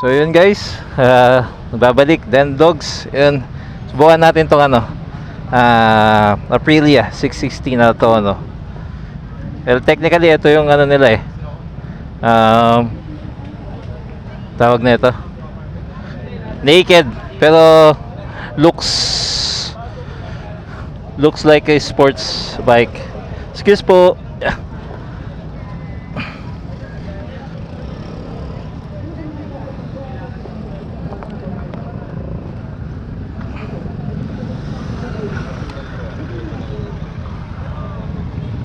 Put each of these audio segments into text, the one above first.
So yun guys, nagbabalik then dogs. Yun, subukan natin tong ano, Aprilia 660 na to, ano. Well, technically ito yung ano nila eh, tawag na ito naked, pero looks like a sports bike. Excuse po.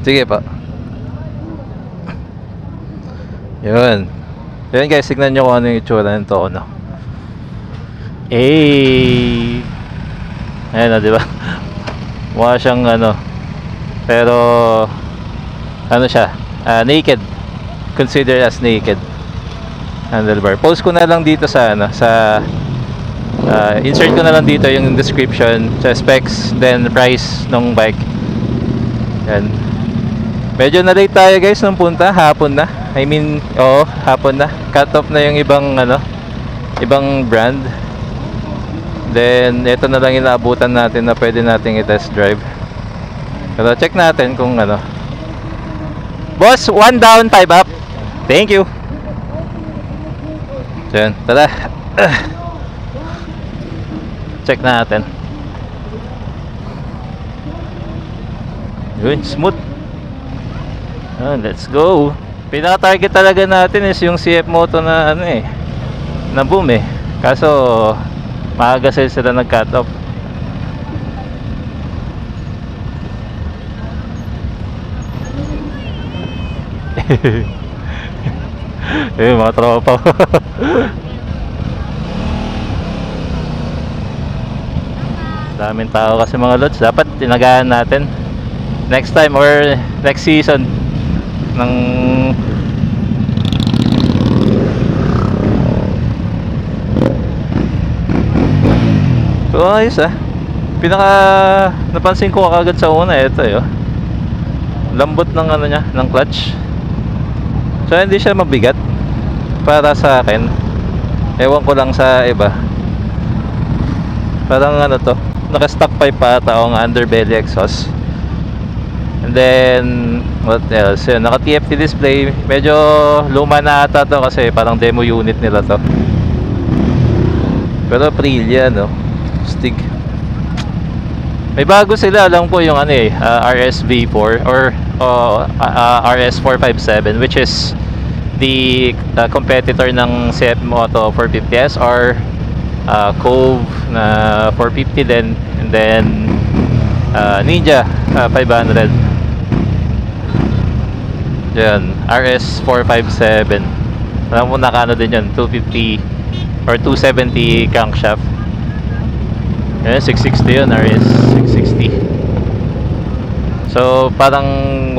Sige pa. Yun. Yun guys, tignan nyo kung ano yung itsura nito, ano. Ayan na, diba? Mukha siyang ano, pero ano siya, naked. Consider as naked handlebar. Post ko na lang dito sa ano, sa insert ko na lang dito yung description sa specs, then price ng bike. Yan. Medyo na late tayo guys nung punta, hapon na. I mean, oo, hapon na. Cut off na yung ibang ano, ibang brand. Then ito na lang inaabutan natin na pwede nating i-test drive. Pero check natin kung ano. Boss, 1 down, 5 up. Thank you. So yun, tara. Check natin. Yun, smooth. Let's go. Pinaka-target talaga natin is yung CF Moto na ano eh, na boom eh. Kaso maaga sila nag-cut off. Eh, mga tropa. Daming tao kasi mga lods. Dapat tinagaan natin next time or next season ng so ayos pinaka napansin ko kagad sa una ito lambot ng ano niya, ng clutch. So hindi siya mabigat para sa akin, ewan ko lang sa iba, parang ano to, naka stock pipe pa ata ang underbelly exhaust. And then what else? Yun, naka TFT display. Medyo luma na ata to kasi parang demo unit nila to. Pero Aprilia no, Stig. May bago sila, alam ko yung ano RSV4 or RS457, which is the competitor ng CF Moto 450S or Cove na 450 din, and then Ninja 500. Yan, RS457. Alam mo nakano din yan, 250 or 270 crankshaft. Yan, 660 yun, RS660. So parang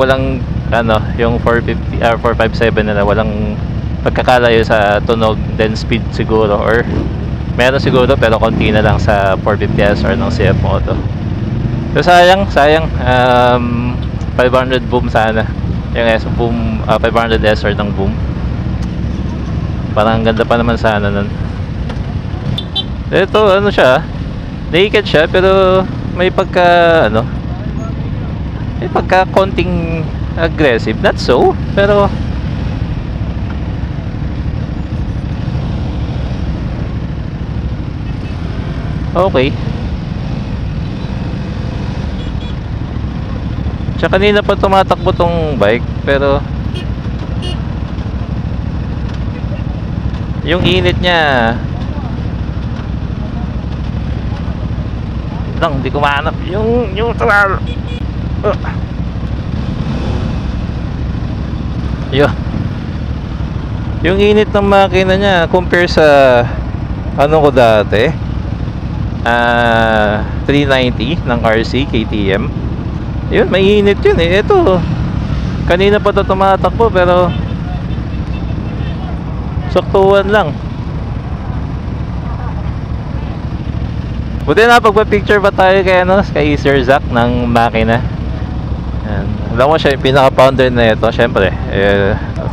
walang ano, yung 450 457 na walang pagkakalayo sa tunog, then speed siguro, or meron siguro pero konti na lang sa 450S or ng CF Moto. So sayang 500 boom sana yung boom, 500S or ng boom. Parang ganda pa naman sana nun. Ito ano siya, naked siya pero may pagka ano, may pagka konting aggressive, not so, pero okay. Tsaka kanina pa tumatakbo tong bike, pero yung init niya lang, hindi ko mahanap yung neutral. Yung init ng makina niya compare sa ano ko dati, 390 ng RC KTM. Yun, may init yun eh. Ito kanina pa ito tumatakbo pero saktuhan lang. Buti na pagpa-picture pa tayo kay Sir Zach ng makina. Alam mo siya yung pinaka-founder na ito, syempre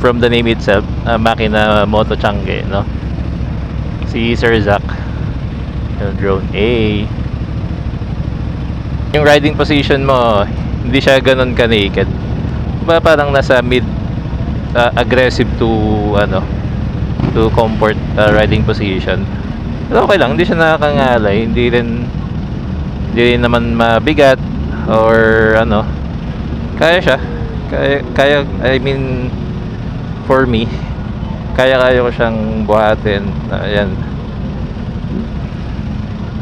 from the name itself, makina Moto Changi, no? Si Sir Zach. Yung drone A. Yung riding position mo, hindi siya ganun ka naked. Diba parang nasa mid aggressive to to comfort riding position. Pero okay lang, hindi siya nakakangalay, hindi rin naman mabigat or kaya siya. Kaya I mean for me, kaya ko siyang buhatin. Ayan.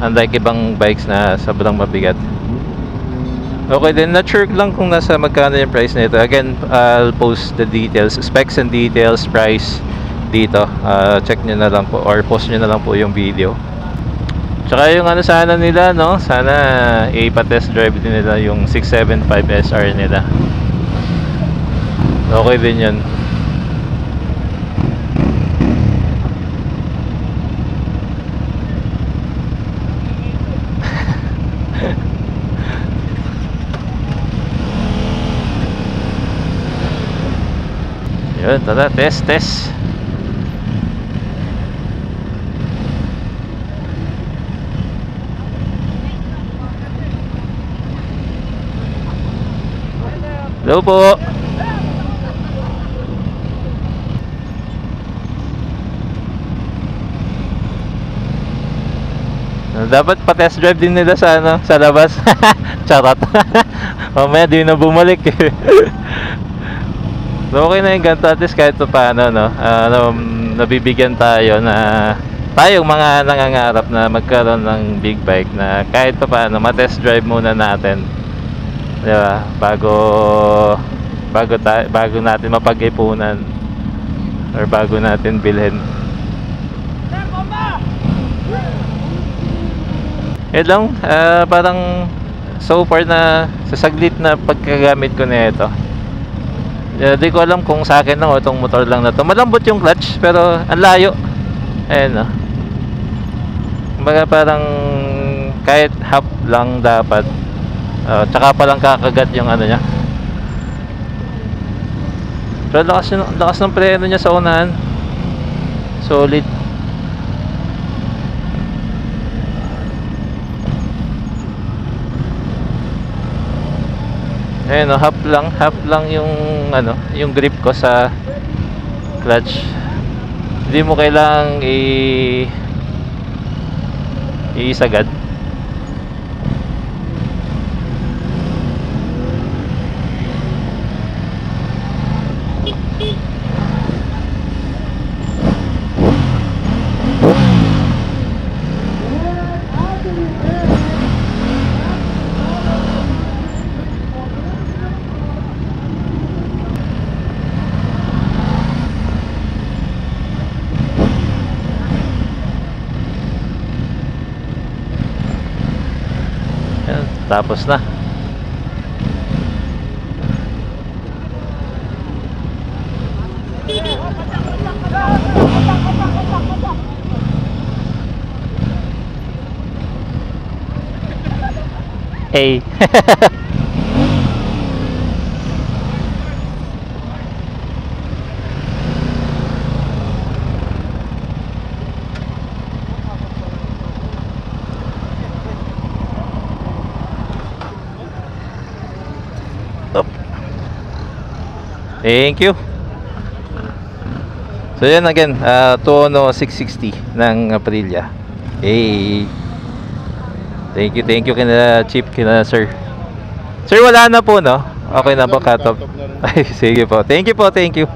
Unlike ibang bikes na sobrang mabigat. Okay then, not sure lang kung nasa magkano yung price nito. Again, I'll post the details, specs and details, price dito. Check nyo na lang po or post nyo na lang po yung video. Tsaka yung sana nila, no? Sana ipa-test drive din nila yung 675 SR nila. Okay din yun. Yun, tara, test. Hello po. Dapat pa-test drive din nila sa sa labas. Charot. Mamaya di na bumalik. So, okay na yung ganito, at least kahit paano nabibigyan tayo na tayong mga nangangarap na magkaroon ng big bike na kahit paano ma-test drive muna natin, di ba, bago natin mapag-ipunan or bago natin bilhin. Yun lang, parang so far na sa saglit na pagkagamit ko na ito, di ko alam kung sa akin lang o itong motor lang na to. Malambot yung clutch pero ang layo. Ayan, kumbaga parang kahit half lang dapat, tsaka palang kakagat yung niya. Pero lakas ng preno niya sa unahan. Solid. Ayan, half lang yung yung grip ko sa clutch. Hindi mo kailangang isagad. Tapos na. Hey. Thank you. So yan again, Tuono 660 ng Aprilia. Hey. Thank you kina Chief, kina Sir. Sir, wala na po, no? Okay na po, cut off. Ay, sige po. Thank you po, thank you.